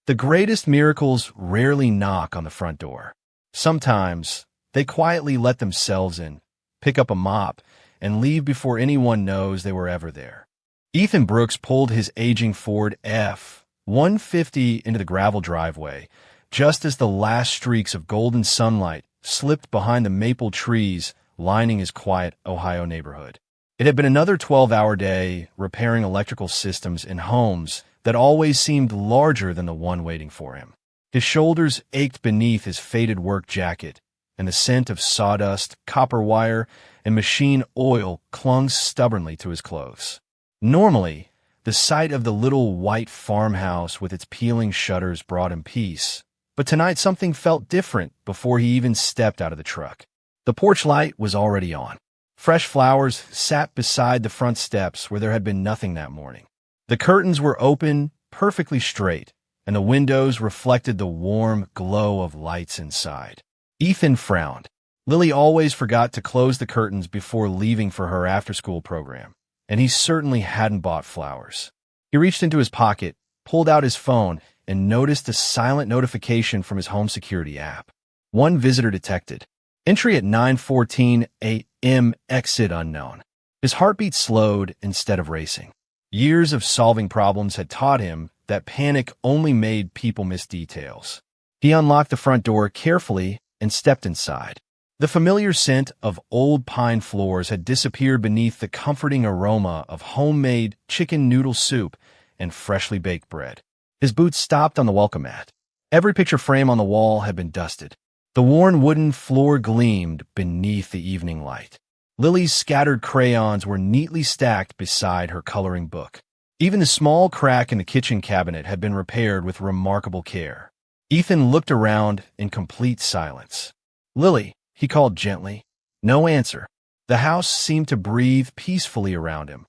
The greatest miracles rarely knock on the front door. Sometimes, they quietly let themselves in, pick up a mop, and leave before anyone knows they were ever there. Ethan Brooks pulled his aging Ford F-150 into the gravel driveway, just as the last streaks of golden sunlight slipped behind the maple trees lining his quiet Ohio neighborhood. It had been another 12-hour day repairing electrical systems in homes that always seemed larger than the one waiting for him. His shoulders ached beneath his faded work jacket, and the scent of sawdust, copper wire, and machine oil clung stubbornly to his clothes. Normally, the sight of the little white farmhouse with its peeling shutters brought him peace, but tonight something felt different before he even stepped out of the truck. The porch light was already on. Fresh flowers sat beside the front steps where there had been nothing that morning. The curtains were open, perfectly straight, and the windows reflected the warm glow of lights inside. Ethan frowned. Lily always forgot to close the curtains before leaving for her after-school program, and he certainly hadn't bought flowers. He reached into his pocket, pulled out his phone, and noticed a silent notification from his home security app. One visitor detected. Entry at 9:14 a.m. Exit unknown. His heartbeat slowed instead of racing. Years of solving problems had taught him that panic only made people miss details. He unlocked the front door carefully and stepped inside. The familiar scent of old pine floors had disappeared beneath the comforting aroma of homemade chicken noodle soup and freshly baked bread. His boots stopped on the welcome mat. Every picture frame on the wall had been dusted. The worn wooden floor gleamed beneath the evening light. Lily's scattered crayons were neatly stacked beside her coloring book. Even the small crack in the kitchen cabinet had been repaired with remarkable care. Ethan looked around in complete silence. "Lily," he called gently. No answer. The house seemed to breathe peacefully around him,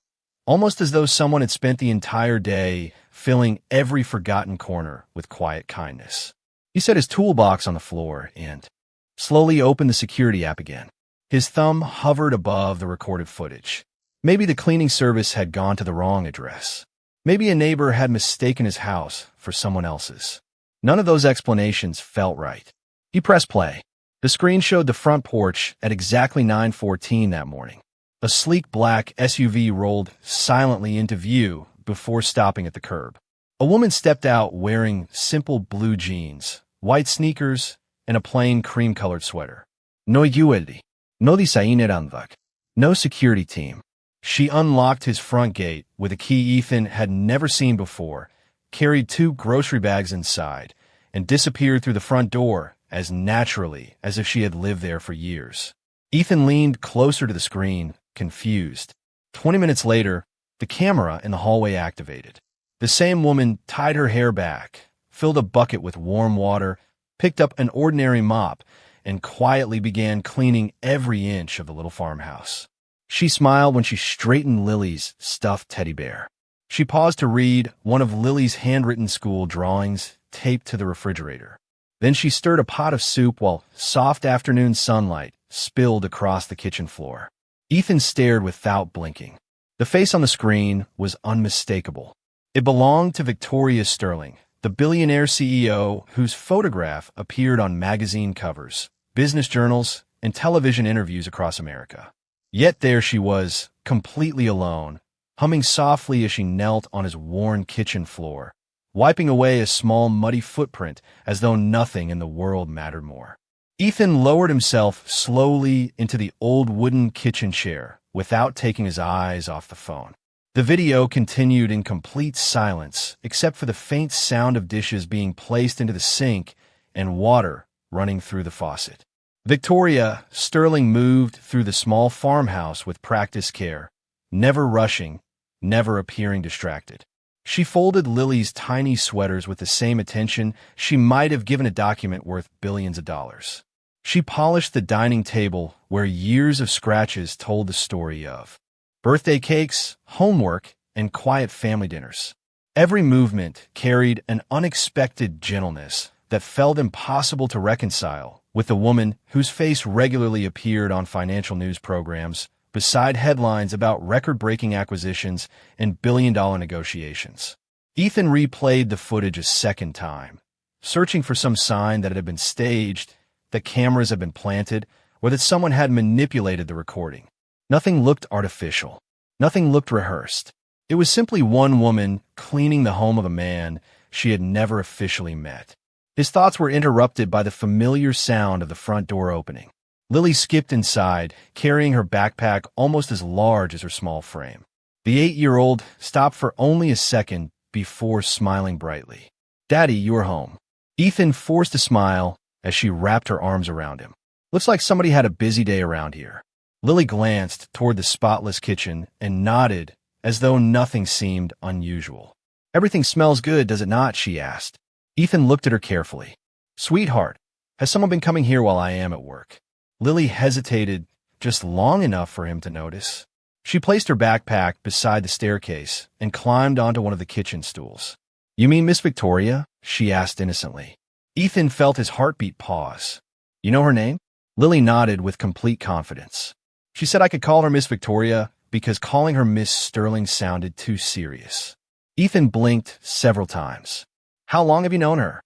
almost as though someone had spent the entire day filling every forgotten corner with quiet kindness. He set his toolbox on the floor and slowly opened the security app again. His thumb hovered above the recorded footage. Maybe the cleaning service had gone to the wrong address. Maybe a neighbor had mistaken his house for someone else's. None of those explanations felt right. He pressed play. The screen showed the front porch at exactly 9:14 that morning. A sleek black SUV rolled silently into view before stopping at the curb. A woman stepped out wearing simple blue jeans, white sneakers, and a plain cream-colored sweater. No ULD. No disainerandag. No security team. She unlocked his front gate with a key Ethan had never seen before, carried 2 grocery bags inside, and disappeared through the front door as naturally as if she had lived there for years. Ethan leaned closer to the screen, confused. 20 minutes later, the camera in the hallway activated. The same woman tied her hair back, filled a bucket with warm water, picked up an ordinary mop, and quietly began cleaning every inch of the little farmhouse. She smiled when she straightened Lily's stuffed teddy bear. She paused to read one of Lily's handwritten school drawings taped to the refrigerator. Then she stirred a pot of soup while soft afternoon sunlight spilled across the kitchen floor. Ethan stared without blinking. The face on the screen was unmistakable. It belonged to Victoria Sterling, the billionaire CEO whose photograph appeared on magazine covers, business journals, and television interviews across America. Yet there she was, completely alone, humming softly as she knelt on his worn kitchen floor, wiping away a small muddy footprint as though nothing in the world mattered more. Ethan lowered himself slowly into the old wooden kitchen chair without taking his eyes off the phone. The video continued in complete silence except for the faint sound of dishes being placed into the sink and water running through the faucet. Victoria Sterling moved through the small farmhouse with practiced care, never rushing, never appearing distracted. She folded Lily's tiny sweaters with the same attention she might have given a document worth billions of dollars. She polished the dining table where years of scratches told the story of birthday cakes, homework, and quiet family dinners. Every movement carried an unexpected gentleness that felt impossible to reconcile with the woman whose face regularly appeared on financial news programs beside headlines about record-breaking acquisitions and billion-dollar negotiations. Ethan replayed the footage a second time, searching for some sign that it had been staged, that cameras had been planted, or that someone had manipulated the recording. Nothing looked artificial. Nothing looked rehearsed. It was simply one woman cleaning the home of a man she had never officially met. His thoughts were interrupted by the familiar sound of the front door opening. Lily skipped inside, carrying her backpack almost as large as her small frame. The 8-year-old stopped for only a second before smiling brightly. "Daddy, you're home." Ethan forced a smile as she wrapped her arms around him. "Looks like somebody had a busy day around here." Lily glanced toward the spotless kitchen and nodded as though nothing seemed unusual. "Everything smells good, does it not?" she asked. Ethan looked at her carefully. "Sweetheart, has someone been coming here while I am at work?" Lily hesitated just long enough for him to notice. She placed her backpack beside the staircase and climbed onto one of the kitchen stools. "You mean Miss Victoria?" she asked innocently. Ethan felt his heartbeat pause. "You know her name?" Lily nodded with complete confidence. "She said I could call her Miss Victoria because calling her Miss Sterling sounded too serious." Ethan blinked several times. "How long have you known her?"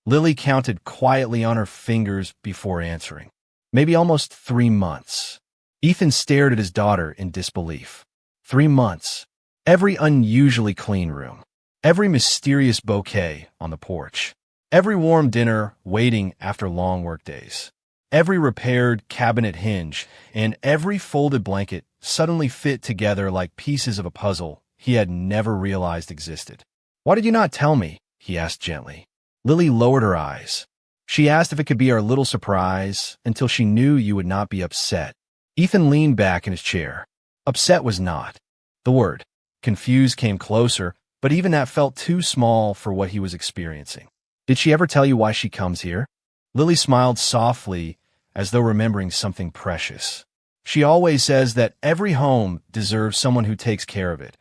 Lily counted quietly on her fingers before answering. "Maybe almost 3 months." Ethan stared at his daughter in disbelief. 3 months. Every unusually clean room. Every mysterious bouquet on the porch. Every warm dinner waiting after long workdays. Every repaired cabinet hinge and every folded blanket suddenly fit together like pieces of a puzzle he had never realized existed. "Why did you not tell me?" he asked gently. Lily lowered her eyes. She asked if it could be our little surprise until she knew you would not be upset. Ethan leaned back in his chair. Upset was not the word. Confused came closer, but even that felt too small for what he was experiencing. "Did she ever tell you why she comes here?" Lily smiled softly, as though remembering something precious. "She always says that every home deserves someone who takes care of it,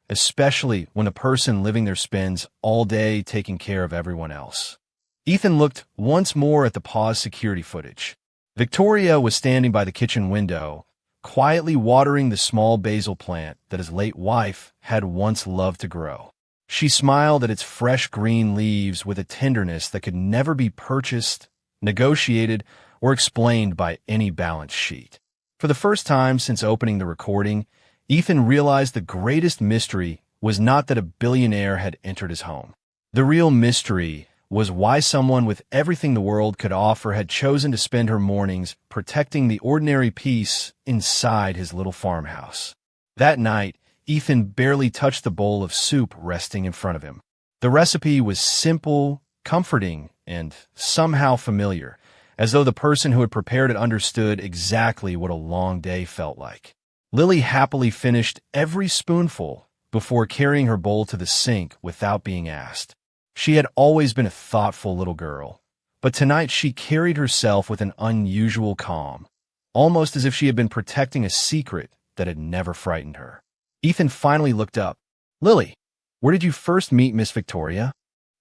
especially when a person living there spends all day taking care of everyone else." Ethan looked once more at the paused security footage. Victoria was standing by the kitchen window, quietly watering the small basil plant that his late wife had once loved to grow. She smiled at its fresh green leaves with a tenderness that could never be purchased, negotiated, or explained by any balance sheet. For the first time since opening the recording, Ethan realized the greatest mystery was not that a billionaire had entered his home. The real mystery was why someone with everything the world could offer had chosen to spend her mornings protecting the ordinary peace inside his little farmhouse. That night, Ethan barely touched the bowl of soup resting in front of him. The recipe was simple, comforting, and somehow familiar, as though the person who had prepared it understood exactly what a long day felt like. Lily happily finished every spoonful before carrying her bowl to the sink without being asked. She had always been a thoughtful little girl, but tonight she carried herself with an unusual calm, almost as if she had been protecting a secret that had never frightened her. Ethan finally looked up. "Lily, where did you first meet Miss Victoria?"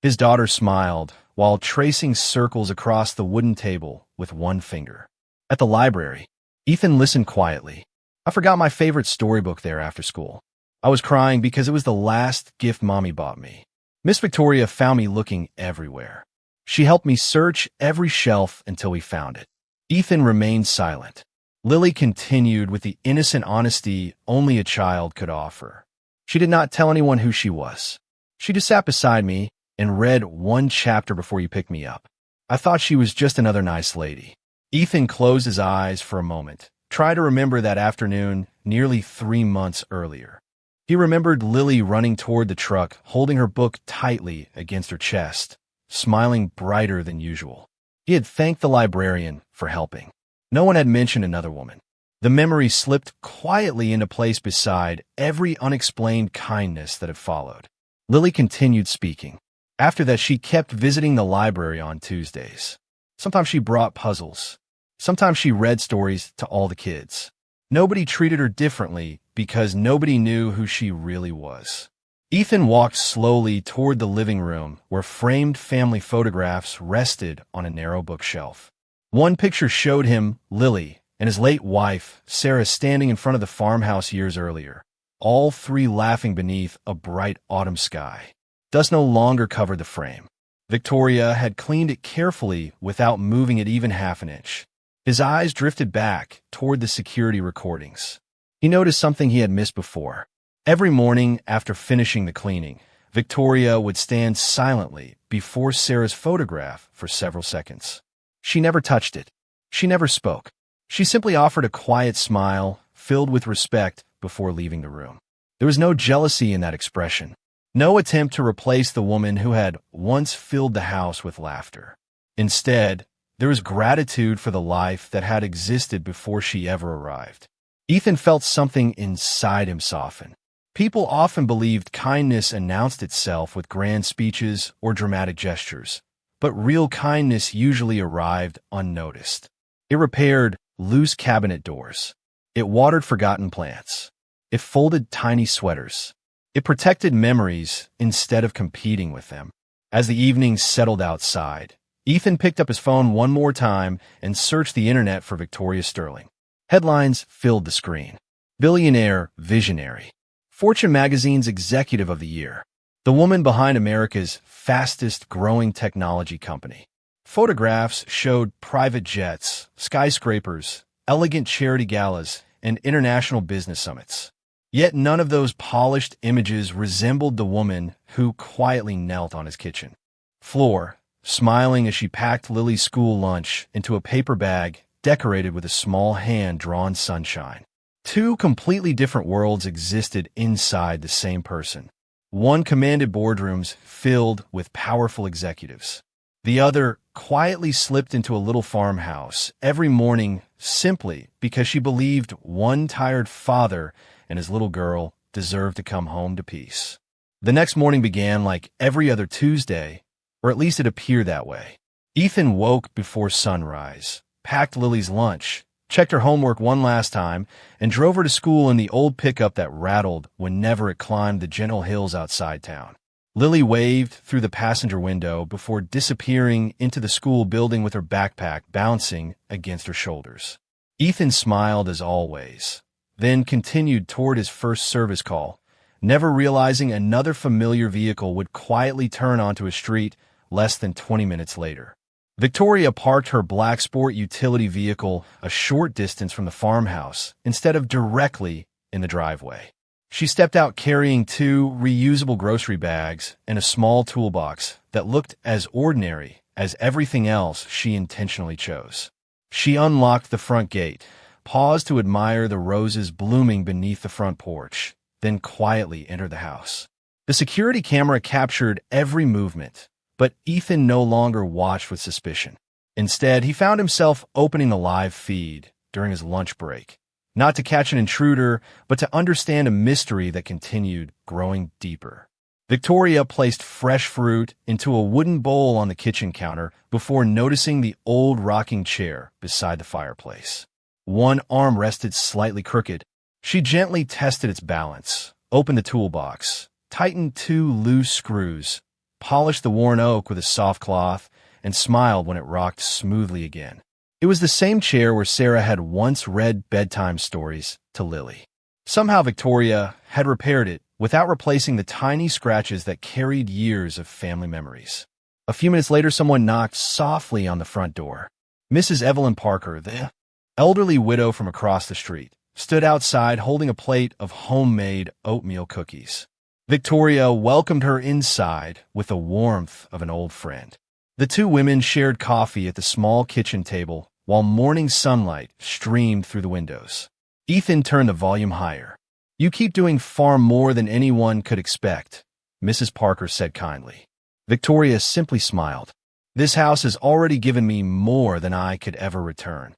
His daughter smiled while tracing circles across the wooden table with one finger. "At the library." Ethan listened quietly. "I forgot my favorite storybook there after school. I was crying because it was the last gift Mommy bought me. Miss Victoria found me looking everywhere. She helped me search every shelf until we found it." Ethan remained silent. Lily continued with the innocent honesty only a child could offer. "She did not tell anyone who she was. She just sat beside me and read one chapter before you picked me up. I thought she was just another nice lady." Ethan closed his eyes for a moment, tried to remember that afternoon nearly 3 months earlier. He remembered Lily running toward the truck, holding her book tightly against her chest, smiling brighter than usual. He had thanked the librarian for helping. No one had mentioned another woman. The memory slipped quietly into place beside every unexplained kindness that had followed. Lily continued speaking. After that, she kept visiting the library on Tuesdays. Sometimes she brought puzzles. Sometimes she read stories to all the kids. Nobody treated her differently because nobody knew who she really was. Ethan walked slowly toward the living room where framed family photographs rested on a narrow bookshelf. One picture showed him, Lily, and his late wife, Sarah, standing in front of the farmhouse years earlier, all three laughing beneath a bright autumn sky. Dust no longer covered the frame. Victoria had cleaned it carefully without moving it even half an inch. His eyes drifted back toward the security recordings. He noticed something he had missed before. Every morning after finishing the cleaning, Victoria would stand silently before Sarah's photograph for several seconds. She never touched it. She never spoke. She simply offered a quiet smile, filled with respect, before leaving the room. There was no jealousy in that expression. No attempt to replace the woman who had once filled the house with laughter. Instead, there was gratitude for the life that had existed before she ever arrived. Ethan felt something inside him soften. People often believed kindness announced itself with grand speeches or dramatic gestures, but real kindness usually arrived unnoticed. It repaired loose cabinet doors. It watered forgotten plants. It folded tiny sweaters. It protected memories instead of competing with them. As the evening settled outside, Ethan picked up his phone one more time and searched the internet for Victoria Sterling. Headlines filled the screen. Billionaire, visionary. Fortune magazine's executive of the year. The woman behind America's fastest-growing technology company. Photographs showed private jets, skyscrapers, elegant charity galas, and international business summits. Yet none of those polished images resembled the woman who quietly knelt on his kitchen floor, smiling as she packed Lily's school lunch into a paper bag decorated with a small hand-drawn sunshine. Two completely different worlds existed inside the same person. One commanded boardrooms filled with powerful executives. The other quietly slipped into a little farmhouse every morning simply because she believed one tired father and his little girl deserved to come home to peace. The next morning began like every other Tuesday, or at least it appeared that way. Ethan woke before sunrise, packed Lily's lunch, checked her homework one last time, and drove her to school in the old pickup that rattled whenever it climbed the gentle hills outside town. Lily waved through the passenger window before disappearing into the school building with her backpack bouncing against her shoulders. Ethan smiled as always, then continued toward his first service call, never realizing another familiar vehicle would quietly turn onto a street less than 20 minutes later. Victoria parked her black sport utility vehicle a short distance from the farmhouse instead of directly in the driveway. She stepped out carrying 2 reusable grocery bags and a small toolbox that looked as ordinary as everything else she intentionally chose. She unlocked the front gate, paused to admire the roses blooming beneath the front porch, then quietly entered the house. The security camera captured every movement, but Ethan no longer watched with suspicion. Instead, he found himself opening the live feed during his lunch break, not to catch an intruder, but to understand a mystery that continued growing deeper. Victoria placed fresh fruit into a wooden bowl on the kitchen counter before noticing the old rocking chair beside the fireplace. One arm rested slightly crooked. She gently tested its balance, opened the toolbox, tightened 2 loose screws, polished the worn oak with a soft cloth, and smiled when it rocked smoothly again. It was the same chair where Sarah had once read bedtime stories to Lily. Somehow Victoria had repaired it without replacing the tiny scratches that carried years of family memories. A few minutes later, someone knocked softly on the front door. Mrs. Evelyn Parker, the elderly widow from across the street, stood outside holding a plate of homemade oatmeal cookies. Victoria welcomed her inside with the warmth of an old friend. The 2 women shared coffee at the small kitchen table while morning sunlight streamed through the windows. Ethan turned the volume higher. "You keep doing far more than anyone could expect," Mrs. Parker said kindly. Victoria simply smiled. "This house has already given me more than I could ever return."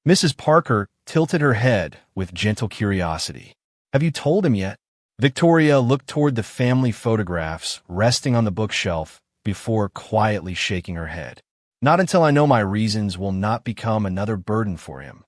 Mrs. Parker tilted her head with gentle curiosity. "Have you told him yet?" Victoria looked toward the family photographs resting on the bookshelf before quietly shaking her head. "Not until I know my reasons will not become another burden for him."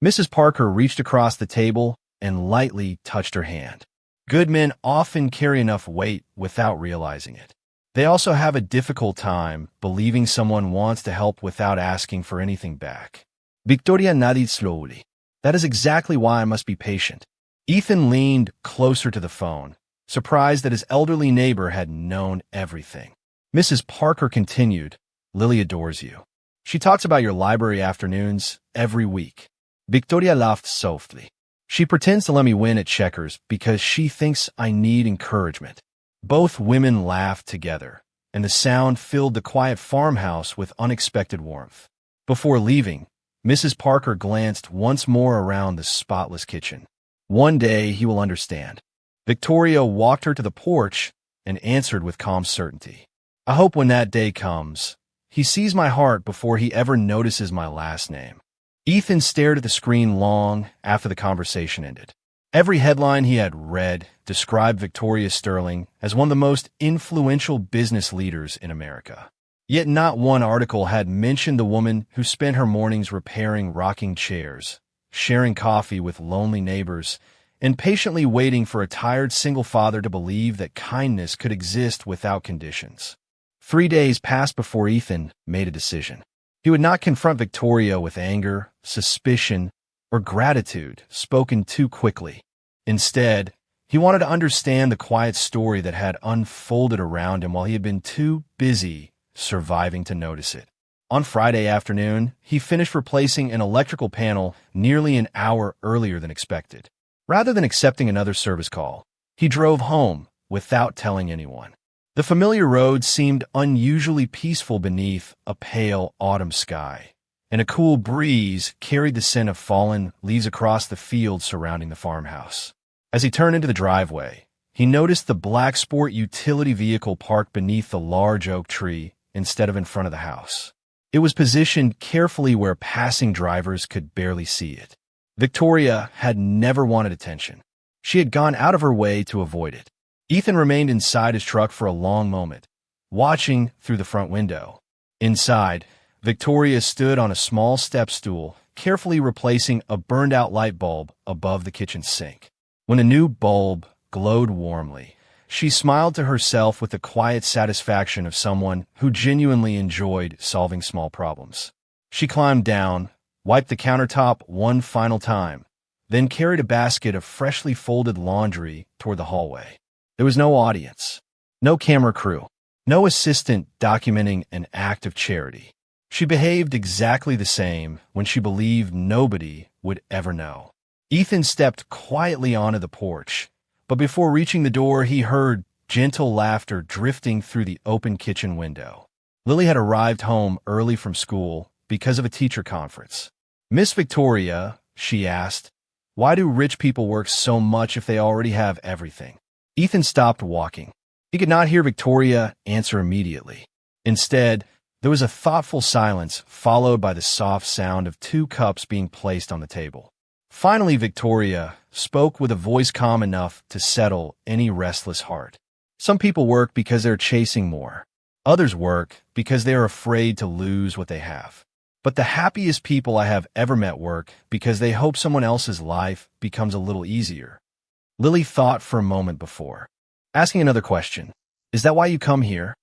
Mrs. Parker reached across the table and lightly touched her hand. Good men often carry enough weight without realizing it. They also have a difficult time believing someone wants to help without asking for anything back. Victoria nodded slowly. "That is exactly why I must be patient." Ethan leaned closer to the phone, surprised that his elderly neighbor had known everything. Mrs. Parker continued, "Lily adores you. She talks about your library afternoons every week." Victoria laughed softly. "She pretends to let me win at checkers because she thinks I need encouragement." Both women laughed together, and the sound filled the quiet farmhouse with unexpected warmth. Before leaving, Mrs. Parker glanced once more around the spotless kitchen. "One day he will understand." Victoria walked her to the porch and answered with calm certainty, "I hope when that day comes, he sees my heart before he ever notices my last name." Ethan stared at the screen long after the conversation ended. Every headline he had read described Victoria Sterling as one of the most influential business leaders in America. Yet not one article had mentioned the woman who spent her mornings repairing rocking chairs, sharing coffee with lonely neighbors, and patiently waiting for a tired single father to believe that kindness could exist without conditions. 3 days passed before Ethan made a decision. He would not confront Victoria with anger, suspicion, or gratitude spoken too quickly. Instead, he wanted to understand the quiet story that had unfolded around him while he had been too busy surviving to notice it. On Friday afternoon, he finished replacing an electrical panel nearly an hour earlier than expected. Rather than accepting another service call, he drove home without telling anyone. The familiar road seemed unusually peaceful beneath a pale autumn sky, and a cool breeze carried the scent of fallen leaves across the fields surrounding the farmhouse. As he turned into the driveway, he noticed the black sport utility vehicle parked beneath the large oak tree instead of in front of the house. It was positioned carefully where passing drivers could barely see it. Victoria had never wanted attention. She had gone out of her way to avoid it. Ethan remained inside his truck for a long moment, watching through the front window. Inside, Victoria stood on a small step stool, carefully replacing a burned-out light bulb above the kitchen sink. When a new bulb glowed warmly, she smiled to herself with the quiet satisfaction of someone who genuinely enjoyed solving small problems. She climbed down, wiped the countertop one final time, then carried a basket of freshly folded laundry toward the hallway. There was no audience, no camera crew, no assistant documenting an act of charity. She behaved exactly the same when she believed nobody would ever know. Ethan stepped quietly onto the porch, but before reaching the door, he heard gentle laughter drifting through the open kitchen window. Lily had arrived home early from school because of a teacher conference. "Miss Victoria," she asked, "why do rich people work so much if they already have everything?" Ethan stopped walking. He could not hear Victoria answer immediately. Instead, there was a thoughtful silence followed by the soft sound of 2 cups being placed on the table. Finally, Victoria spoke with a voice calm enough to settle any restless heart. "Some people work because they're chasing more. Others work because they are afraid to lose what they have. But the happiest people I have ever met work because they hope someone else's life becomes a little easier." Lily thought for a moment before asking another question. "Is that why you come here?"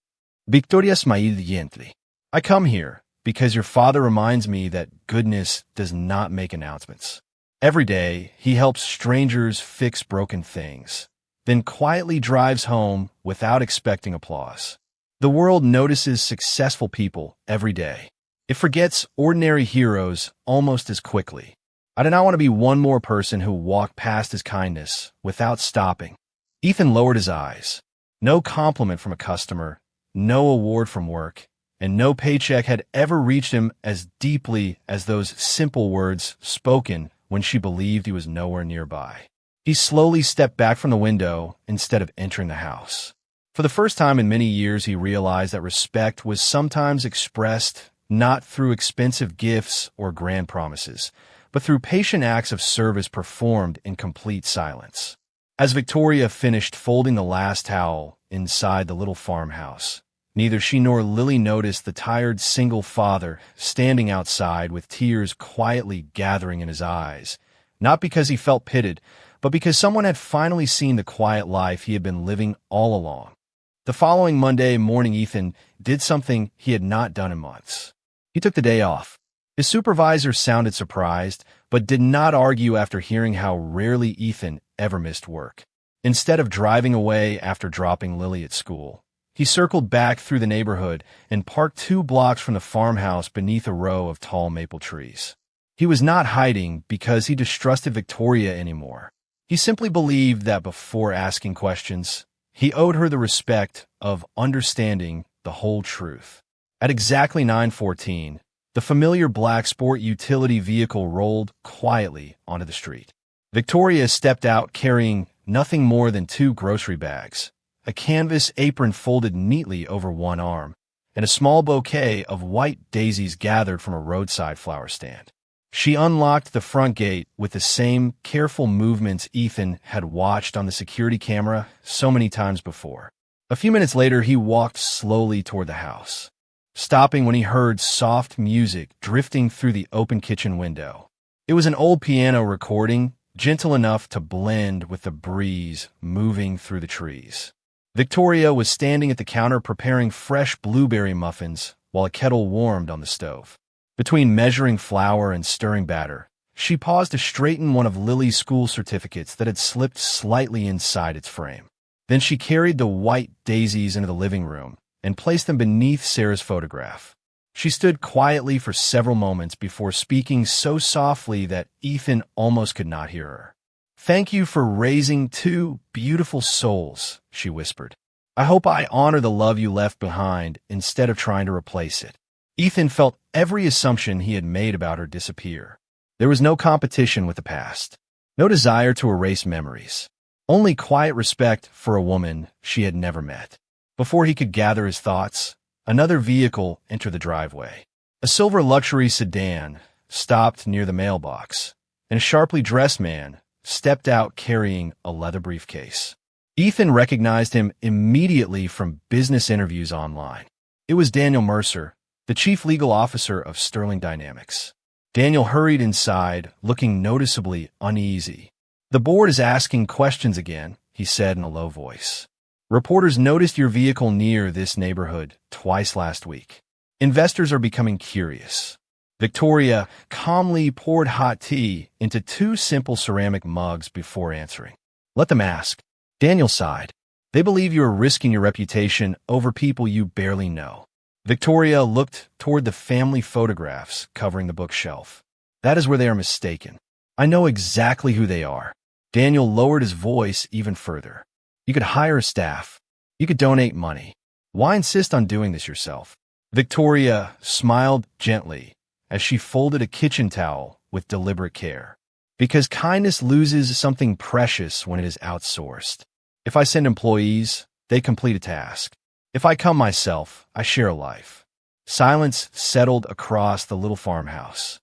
Victoria smiled gently. "I come here because your father reminds me that goodness does not make announcements. Every day, he helps strangers fix broken things, then quietly drives home without expecting applause. The world notices successful people every day. It forgets ordinary heroes almost as quickly. I do not want to be one more person who walked past his kindness without stopping." Ethan lowered his eyes. No compliment from a customer, no award from work, and no paycheck had ever reached him as deeply as those simple words spoken when she believed he was nowhere nearby. He slowly stepped back from the window instead of entering the house. For the first time in many years, he realized that respect was sometimes expressed not through expensive gifts or grand promises, but through patient acts of service performed in complete silence. As Victoria finished folding the last towel inside the little farmhouse, neither she nor Lily noticed the tired single father standing outside with tears quietly gathering in his eyes, not because he felt pitied, but because someone had finally seen the quiet life he had been living all along. The following Monday morning, Ethan did something he had not done in months. He took the day off. His supervisor sounded surprised, but did not argue after hearing how rarely Ethan ever missed work. Instead of driving away after dropping Lily at school, he circled back through the neighborhood and parked 2 blocks from the farmhouse beneath a row of tall maple trees. He was not hiding because he distrusted Victoria anymore. He simply believed that before asking questions, he owed her the respect of understanding the whole truth. At exactly 9:14, the familiar black sport utility vehicle rolled quietly onto the street. Victoria stepped out carrying nothing more than 2 grocery bags, a canvas apron folded neatly over one arm, and a small bouquet of white daisies gathered from a roadside flower stand. She unlocked the front gate with the same careful movements Ethan had watched on the security camera so many times before. A few minutes later, he walked slowly toward the house, stopping when he heard soft music drifting through the open kitchen window. It was an old piano recording, gentle enough to blend with the breeze moving through the trees. Victoria was standing at the counter preparing fresh blueberry muffins while a kettle warmed on the stove. Between measuring flour and stirring batter, she paused to straighten one of Lily's school certificates that had slipped slightly inside its frame. Then she carried the white daisies into the living room and placed them beneath Sarah's photograph. She stood quietly for several moments before speaking so softly that Ethan almost could not hear her. "Thank you for raising 2 beautiful souls," she whispered. "I hope I honor the love you left behind instead of trying to replace it." Ethan felt every assumption he had made about her disappear. There was no competition with the past, no desire to erase memories, only quiet respect for a woman she had never met. Before he could gather his thoughts, another vehicle entered the driveway. A silver luxury sedan stopped near the mailbox, and a sharply dressed man stepped out carrying a leather briefcase. Ethan recognized him immediately from business interviews online. It was Daniel Mercer, the chief legal officer of Sterling Dynamics. Daniel hurried inside, looking noticeably uneasy. "The board is asking questions again," he said in a low voice. "Reporters noticed your vehicle near this neighborhood twice last week. Investors are becoming curious." Victoria calmly poured hot tea into 2 simple ceramic mugs before answering. "Let them ask." Daniel sighed. "They believe you are risking your reputation over people you barely know." Victoria looked toward the family photographs covering the bookshelf. "That is where they are mistaken. I know exactly who they are." Daniel lowered his voice even further. "You could hire a staff. You could donate money. Why insist on doing this yourself?" Victoria smiled gently as she folded a kitchen towel with deliberate care. "Because kindness loses something precious when it is outsourced. If I send employees, they complete a task. If I come myself, I share a life." Silence settled across the little farmhouse.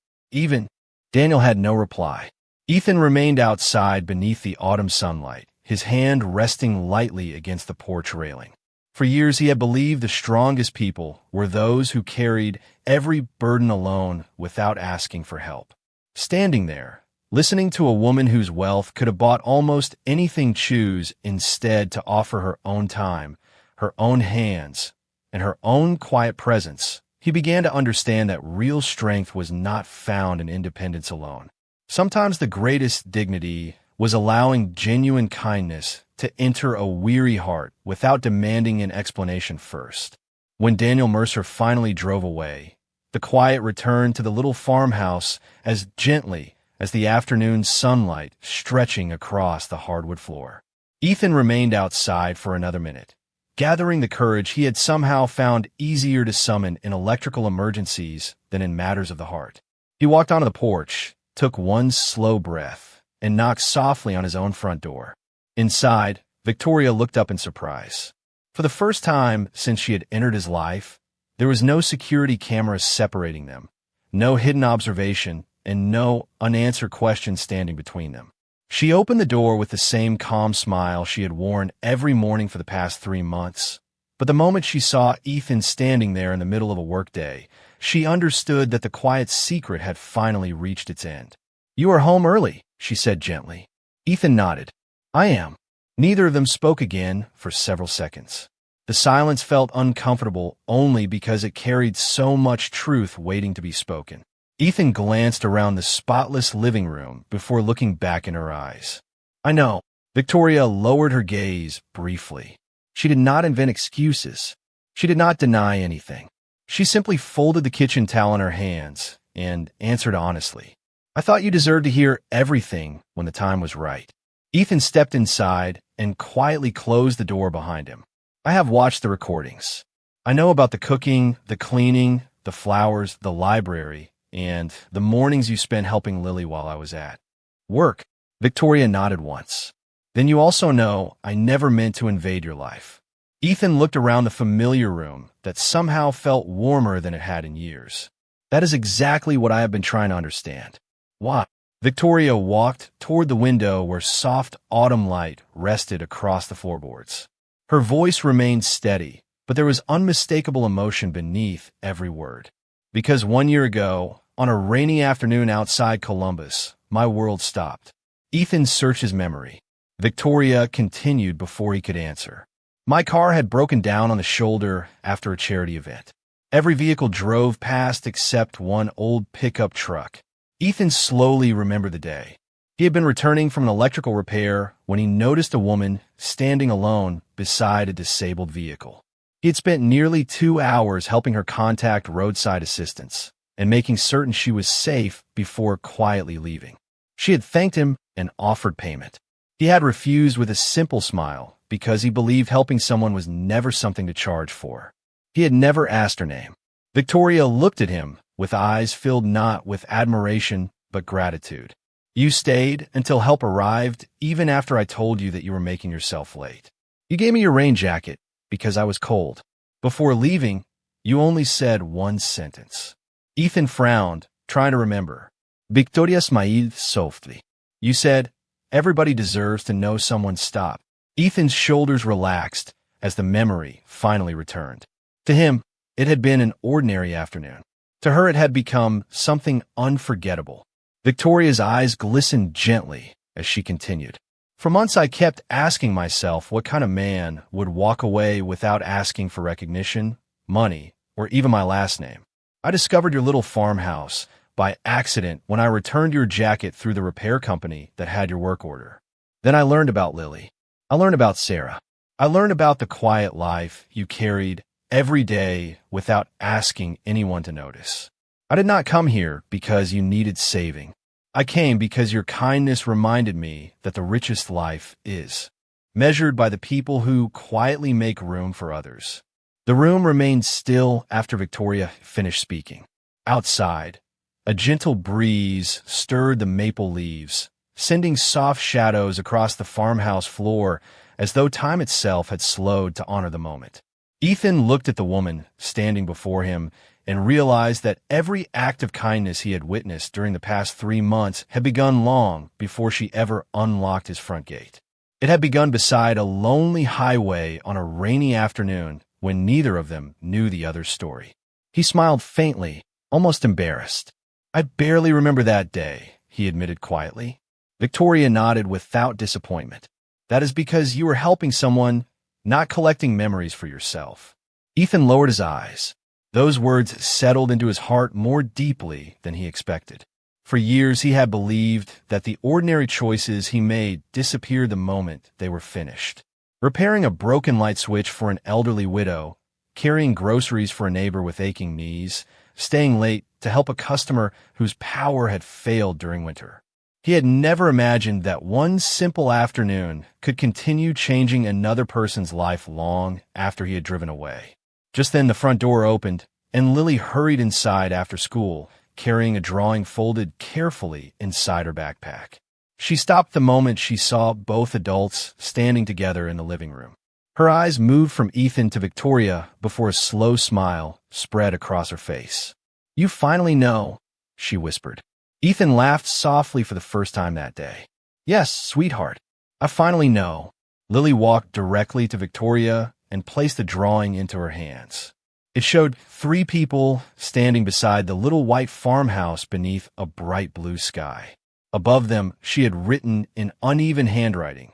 Daniel had no reply. Ethan remained outside beneath the autumn sunlight, his hand resting lightly against the porch railing. For years he had believed the strongest people were those who carried every burden alone without asking for help. Standing there, listening to a woman whose wealth could have bought almost anything, choose instead to offer her own time, her own hands, and her own quiet presence, he began to understand that real strength was not found in independence alone. Sometimes the greatest dignity was allowing genuine kindness to enter a weary heart without demanding an explanation first. When Daniel Mercer finally drove away, the quiet returned to the little farmhouse as gently as the afternoon sunlight stretching across the hardwood floor. Ethan remained outside for another minute, gathering the courage he had somehow found easier to summon in electrical emergencies than in matters of the heart. He walked onto the porch, took one slow breath, and knocked softly on his own front door. Inside, Victoria looked up in surprise. For the first time since she had entered his life, there was no security cameras separating them, no hidden observation, and no unanswered questions standing between them. She opened the door with the same calm smile she had worn every morning for the past 3 months. But the moment she saw Ethan standing there in the middle of a workday, she understood that the quiet secret had finally reached its end. "You are home early," she said gently. Ethan nodded. "I am." Neither of them spoke again for several seconds. The silence felt uncomfortable only because it carried so much truth waiting to be spoken. Ethan glanced around the spotless living room before looking back in her eyes. "I know." Victoria lowered her gaze briefly. She did not invent excuses. She did not deny anything. She simply folded the kitchen towel in her hands and answered honestly. I thought you deserved to hear everything when the time was right. Ethan stepped inside and quietly closed the door behind him. I have watched the recordings. I know about the cooking, the cleaning, the flowers, the library, and the mornings you spent helping Lily while I was at work. Victoria nodded once. Then you also know I never meant to invade your life. Ethan looked around the familiar room that somehow felt warmer than it had in years. That is exactly what I have been trying to understand. Why? Victoria walked toward the window where soft autumn light rested across the floorboards. Her voice remained steady, but there was unmistakable emotion beneath every word. Because 1 year ago, on a rainy afternoon outside Columbus, my world stopped. Ethan searched his memory. Victoria continued before he could answer. My car had broken down on the shoulder after a charity event. Every vehicle drove past except one old pickup truck. Ethan slowly remembered the day. He had been returning from an electrical repair when he noticed a woman standing alone beside a disabled vehicle. He had spent nearly 2 hours helping her contact roadside assistance and making certain she was safe before quietly leaving. She had thanked him and offered payment. He had refused with a simple smile because he believed helping someone was never something to charge for. He had never asked her name. Victoria looked at him with eyes filled not with admiration but gratitude. You stayed until help arrived, even after I told you that you were making yourself late. You gave me your rain jacket because I was cold. Before leaving, you only said one sentence. Ethan frowned, trying to remember. Victoria smiled softly. You said, everybody deserves to know someone stopped. Ethan's shoulders relaxed as the memory finally returned. To him, it had been an ordinary afternoon. To her, it had become something unforgettable. Victoria's eyes glistened gently as she continued. For months, I kept asking myself what kind of man would walk away without asking for recognition, money, or even my last name. I discovered your little farmhouse by accident when I returned your jacket through the repair company that had your work order. Then I learned about Lily. I learned about Sarah. I learned about the quiet life you carried every day without asking anyone to notice. I did not come here because you needed saving. I came because your kindness reminded me that the richest life is measured by the people who quietly make room for others. The room remained still after Victoria finished speaking. Outside, a gentle breeze stirred the maple leaves, sending soft shadows across the farmhouse floor as though time itself had slowed to honor the moment. Ethan looked at the woman standing before him and realized that every act of kindness he had witnessed during the past 3 months had begun long before she ever unlocked his front gate. It had begun beside a lonely highway on a rainy afternoon when neither of them knew the other's story. He smiled faintly, almost embarrassed. I barely remember that day, he admitted quietly. Victoria nodded without disappointment. That is because you were helping someone, not collecting memories for yourself. Ethan lowered his eyes. Those words settled into his heart more deeply than he expected. For years he had believed that the ordinary choices he made disappeared the moment they were finished. Repairing a broken light switch for an elderly widow, carrying groceries for a neighbor with aching knees, staying late to help a customer whose power had failed during winter. He had never imagined that one simple afternoon could continue changing another person's life long after he had driven away. Just then the front door opened, and Lily hurried inside after school, carrying a drawing folded carefully inside her backpack. She stopped the moment she saw both adults standing together in the living room. Her eyes moved from Ethan to Victoria before a slow smile spread across her face. You finally know, she whispered. Ethan laughed softly for the first time that day. Yes, sweetheart, I finally know. Lily walked directly to Victoria and placed the drawing into her hands. It showed 3 people standing beside the little white farmhouse beneath a bright blue sky. Above them, she had written in uneven handwriting,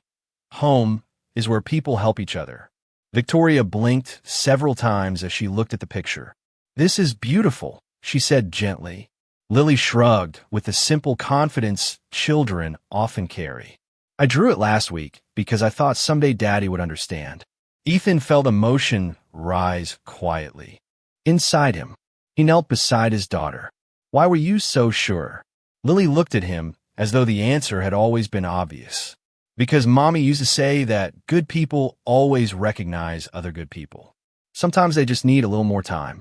"Home is where people help each other." Victoria blinked several times as she looked at the picture. This is beautiful, she said gently. Lily shrugged with the simple confidence children often carry. I drew it last week because I thought someday Daddy would understand. Ethan felt emotion rise quietly. Inside him, he knelt beside his daughter. Why were you so sure? Lily looked at him as though the answer had always been obvious. Because Mommy used to say that good people always recognize other good people. Sometimes they just need a little more time.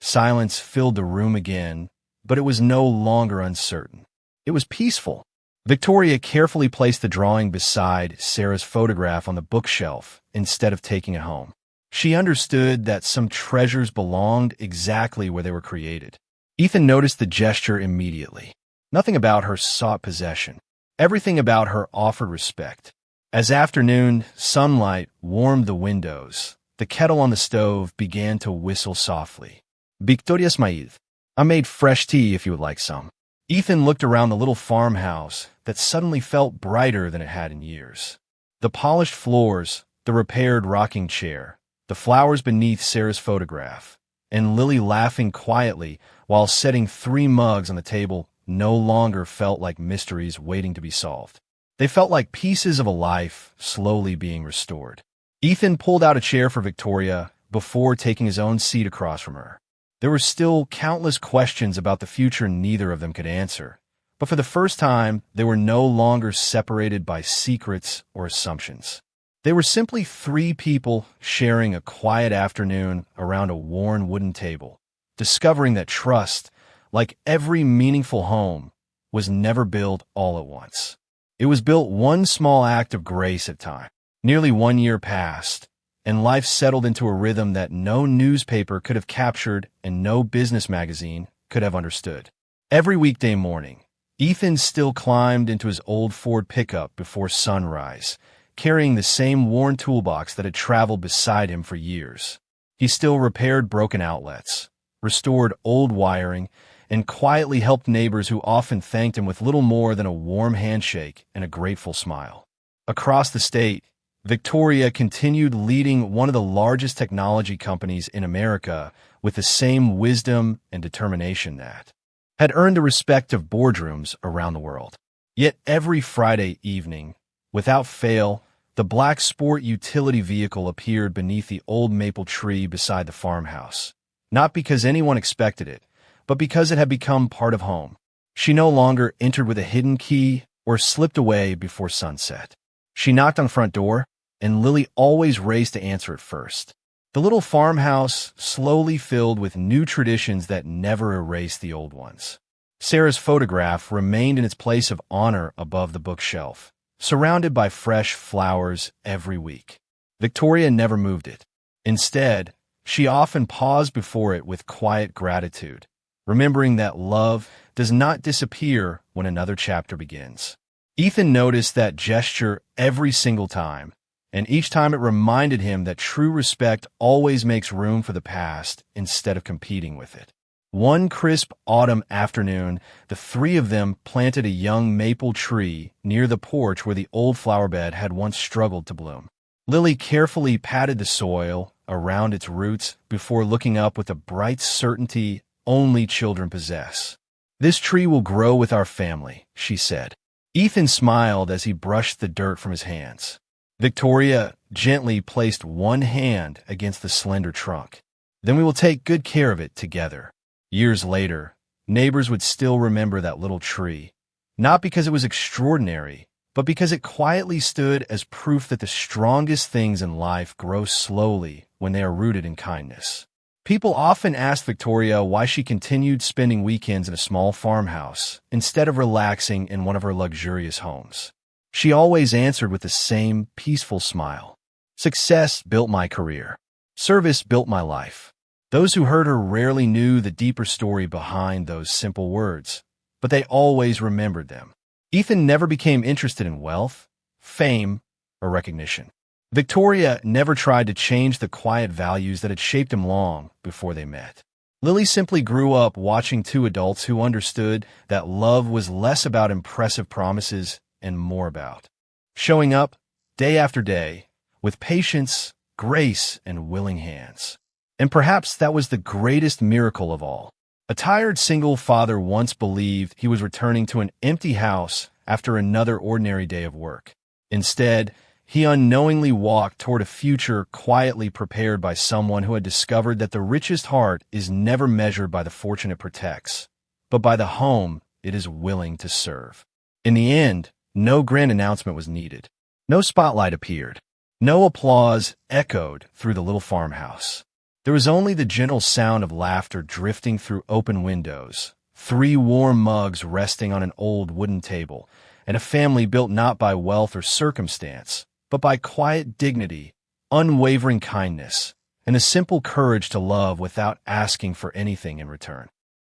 Silence filled the room again, but it was no longer uncertain. It was peaceful. Victoria carefully placed the drawing beside Sarah's photograph on the bookshelf instead of taking it home. She understood that some treasures belonged exactly where they were created. Ethan noticed the gesture immediately. Nothing about her sought possession. Everything about her offered respect. As afternoon sunlight warmed the windows, the kettle on the stove began to whistle softly. Victoria's maid. I made fresh tea if you would like some. Ethan looked around the little farmhouse that suddenly felt brighter than it had in years. The polished floors, the repaired rocking chair, the flowers beneath Sarah's photograph, and Lily laughing quietly while setting 3 mugs on the table no longer felt like mysteries waiting to be solved. They felt like pieces of a life slowly being restored. Ethan pulled out a chair for Victoria before taking his own seat across from her. There were still countless questions about the future neither of them could answer, but for the first time, they were no longer separated by secrets or assumptions. They were simply 3 people sharing a quiet afternoon around a worn wooden table, discovering that trust, like every meaningful home, was never built all at once. It was built one small act of grace at a time. Nearly 1 year passed, and life settled into a rhythm that no newspaper could have captured and no business magazine could have understood. Every weekday morning, Ethan still climbed into his old Ford pickup before sunrise, carrying the same worn toolbox that had traveled beside him for years. He still repaired broken outlets, restored old wiring, and quietly helped neighbors who often thanked him with little more than a warm handshake and a grateful smile. Across the state, Victoria continued leading one of the largest technology companies in America with the same wisdom and determination that had earned the respect of boardrooms around the world. Yet every Friday evening, without fail, the black sport utility vehicle appeared beneath the old maple tree beside the farmhouse, not because anyone expected it, but because it had become part of home. She no longer entered with a hidden key or slipped away before sunset. She knocked on the front door, and Lily always raced to answer it first. The little farmhouse slowly filled with new traditions that never erased the old ones. Sarah's photograph remained in its place of honor above the bookshelf, surrounded by fresh flowers every week. Victoria never moved it. Instead, she often paused before it with quiet gratitude, remembering that love does not disappear when another chapter begins. Ethan noticed that gesture every single time, and each time it reminded him that true respect always makes room for the past instead of competing with it. One crisp autumn afternoon, the 3 of them planted a young maple tree near the porch where the old flower bed had once struggled to bloom. Lily carefully patted the soil around its roots before looking up with a bright certainty only children possess. "This tree will grow with our family," she said. Ethan smiled as he brushed the dirt from his hands. Victoria gently placed one hand against the slender trunk. "Then we will take good care of it together." Years later, neighbors would still remember that little tree, not because it was extraordinary, but because it quietly stood as proof that the strongest things in life grow slowly when they are rooted in kindness. People often asked Victoria why she continued spending weekends in a small farmhouse instead of relaxing in one of her luxurious homes. She always answered with the same peaceful smile. "Success built my career. Service built my life." Those who heard her rarely knew the deeper story behind those simple words, but they always remembered them. Ethan never became interested in wealth, fame, or recognition. Victoria never tried to change the quiet values that had shaped him long before they met. Lily simply grew up watching 2 adults who understood that love was less about impressive promises and more about showing up day after day with patience, grace, and willing hands. And perhaps that was the greatest miracle of all. A tired single father once believed he was returning to an empty house after another ordinary day of work. Instead, he unknowingly walked toward a future quietly prepared by someone who had discovered that the richest heart is never measured by the fortune it protects, but by the home it is willing to serve. In the end, no grand announcement was needed. No spotlight appeared. No applause echoed through the little farmhouse. There was only the gentle sound of laughter drifting through open windows, 3 warm mugs resting on an old wooden table, and a family built not by wealth or circumstance, but by quiet dignity, unwavering kindness, and a simple courage to love without asking for anything in return.